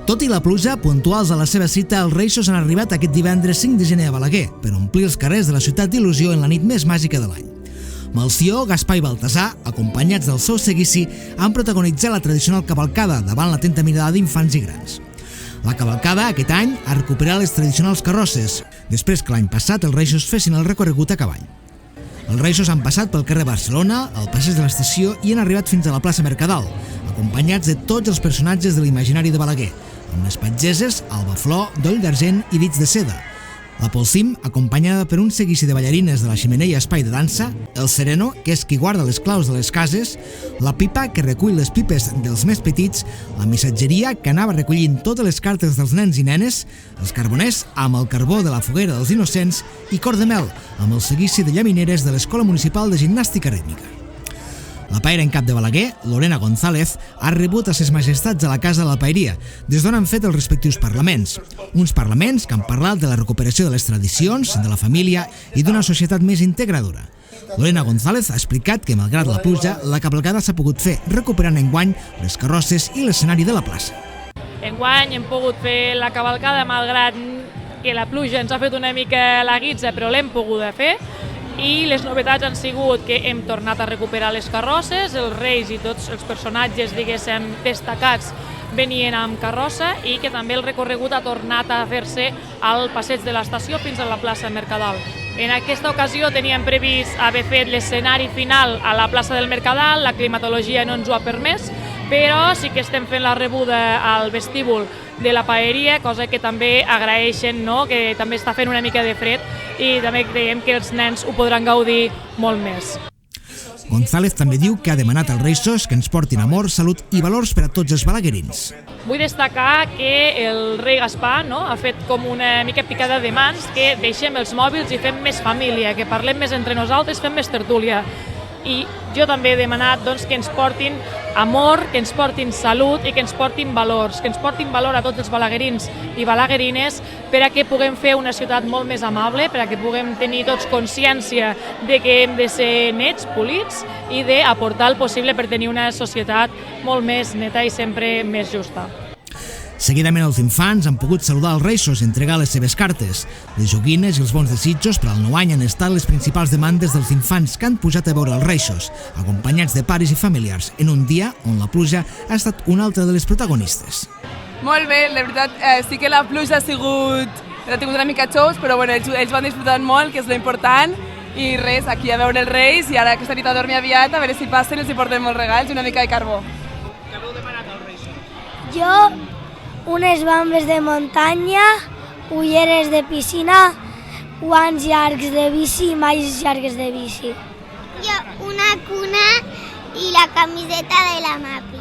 Tot i la pluja, puntuals a la seva cita, els Reixos han arribat aquest divendres 5 de gener a Balaguer per omplir els carrers de la ciutat d'il·lusió en la nit més màgica de l'any. Melcior, Gaspar i Baltasar, acompanyats del seu seguici, han protagonitzat la tradicional cavalcada davant l'atenta mirada d'infants i grans. La cavalcada, aquest any, ha recuperat les tradicionals carrosses, després que l'any passat els Reixos fessin el recorregut a cavall. Els Reixos han passat pel carrer Barcelona, al passeig de l'estació i han arribat fins a la plaça Mercadal, acompanyats de tots els personatges de l'imaginari de Balaguer, amb les patgeses, Alba Flor, Doll d'Argent i Dits de Seda. La Polsim, acompanyada per un seguici de ballarines de la Xemeneia Espai de Dansa, el Sereno, que és qui guarda les claus de les cases, la Pipa, que recull les pipes dels més petits, la missatgeria, que anava recollint totes les cartes dels nens i nenes, els carboners, amb el carbó de la foguera dels innocents, i Cor de Mel, amb el seguici de llamineres de l'Escola Municipal de Gimnàstica Rítmica. La paera en cap de Balaguer, Lorena González, ha rebut a ses majestats a la Casa de la Paeria, des d'on han fet els respectius parlaments. Uns parlaments que han parlat de la recuperació de les tradicions, de la família i d'una societat més integradora. Lorena González ha explicat que, malgrat la pluja, la cavalcada s'ha pogut fer recuperant enguany les carrosses i l'escenari de la plaça. Enguany hem pogut fer la cavalcada malgrat que la pluja ens ha fet una mica la guitza, però l'hem pogut fer. I les novetats han sigut que hem tornat a recuperar les carrosses, els reis i tots els personatges, diguéssim, destacats venien amb carrossa i que també el recorregut ha tornat a fer-se al passeig de l'estació fins a la plaça Mercadal. En aquesta ocasió teníem previst haver fet l'escenari final a la plaça del Mercadal, la climatologia no ens ho ha permès, però sí que estem fent la rebuda al vestíbul de la paeria, cosa que també agraeixen, que també està fent una mica de fred i també creiem que els nens ho podran gaudir molt més. González també diu que ha demanat als Reixos que ens portin amor, salut i valors per a tots els balaguerins. Vull destacar que el rei Gaspar ha fet com una mica picada de mans, que deixem els mòbils i fem més família, que parlem més entre nosaltres, fem més tertúlia. I jo també he demanat que ens portin amor, que ens portin salut i que ens portin valors, que ens portin valor a tots els balaguerins i balaguerines per a que puguem fer una ciutat molt més amable, per a que puguem tenir tots consciència de que hem de ser nets, polits i d'aportar el possible per tenir una societat molt més neta i sempre més justa. Seguidament els infants han pogut saludar els Reixos i entregar les seves cartes. Les joguines i els bons desitjos per al nou any han estat les principals demandes dels infants que han pujat a veure els Reixos, acompanyats de pares i familiars, en un dia on la pluja ha estat una altra de les protagonistes. Molt bé, la veritat, sí que la pluja ha tingut una mica xous, però ells van disfrutar molt, que és l'important, i res, aquí a veure els Reis, i ara aquesta nit a dormir aviat, a veure si passen i els hi portem molts regals i una mica de carbó. Què heu demanat als Reixos? Jo, unes bambes de muntanya, ulleres de piscina, guants llargs de bici i malles llargues de bici. Jo, una cuna i la camiseta de la Mapi.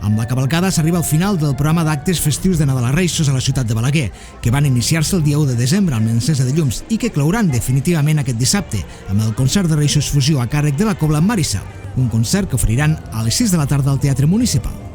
Amb la cavalcada s'arriba al final del programa d'actes festius de Nadal a Reixos a la ciutat de Balaguer, que van iniciar-se el dia 1 de desembre amb l'encesa de llums i que clouran definitivament aquest dissabte amb el concert de Reixos Fusió a càrrec de la Cobla Marissal, un concert que oferiran a les 6 de la tarda al Teatre Municipal.